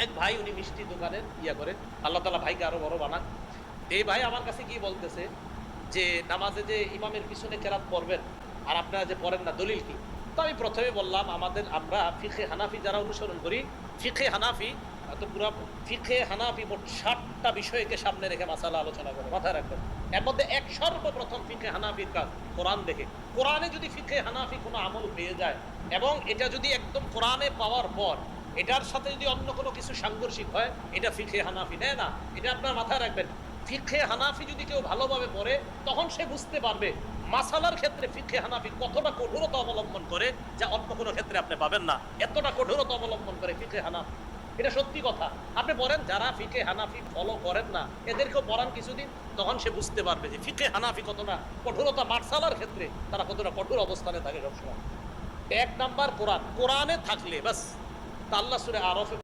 এক ভাই উনি মিষ্টি দোকানে করে, আল্লাহ তাআলা ভাইকে আরো বড় বানাক। এই ভাই আমার কাছে কি বলতেছে যে নামাজে যে ইমামের পিছনে কেরাত পড়বেন আর আপনারা যে পড়েন না, দলিল কি? তো আমি প্রথমে বললাম আমরা ফিকহে হানাফি যারা অনুসরণ করি, ফিকহে হানাফি তো পুরো ফিকহে হানাফি মোট 60টা বিষয়কে সামনে রেখে মাসালা আলোচনা করে, মাথায় রাখবেন। এর মধ্যে এক সর্বপ্রথম ফিকহে হানাফির কাজ কোরআন দেখে। কোরআনে যদি ফিকহে হানাফি কোনো আমল পেয়ে যায় এবং এটা যদি একদম কোরআনে পাওয়ার পর এটার সাথে যদি অন্য কোনো কিছু সাংঘর্ষিক হয়, এটা ফিকহে হানাফি নেয় না। এটা আপনার মাথায় রাখবেন। ফিকহে হানাফি যদি কেউ ভালোভাবে পড়ে তখন সে বুঝতে পারবে মাসালার ক্ষেত্রে ফিকহে হানাফি কতটা কঠোরতা অবলম্বন করে, যা অন্য কোনো ক্ষেত্রে আপনি পাবেন না। এতটা কঠোরতা অবলম্বন করে ফিকহে হানাফি, এটা সত্যি কথা। আপনি পড়েন, যারা ফিকহে হানাফি ফলো করেন না এদেরকেও পড়ান কিছুদিন, তখন সে বুঝতে পারবে যে ফিকহে হানাফি কতটা কঠোরতা, মাসালার ক্ষেত্রে তারা কতটা কঠোর অবস্থানে থাকে সবসময়। এক নাম্বার কোরআন, কোরআনে থাকলে বাস। তা আল্লাহ সূরা আরাফে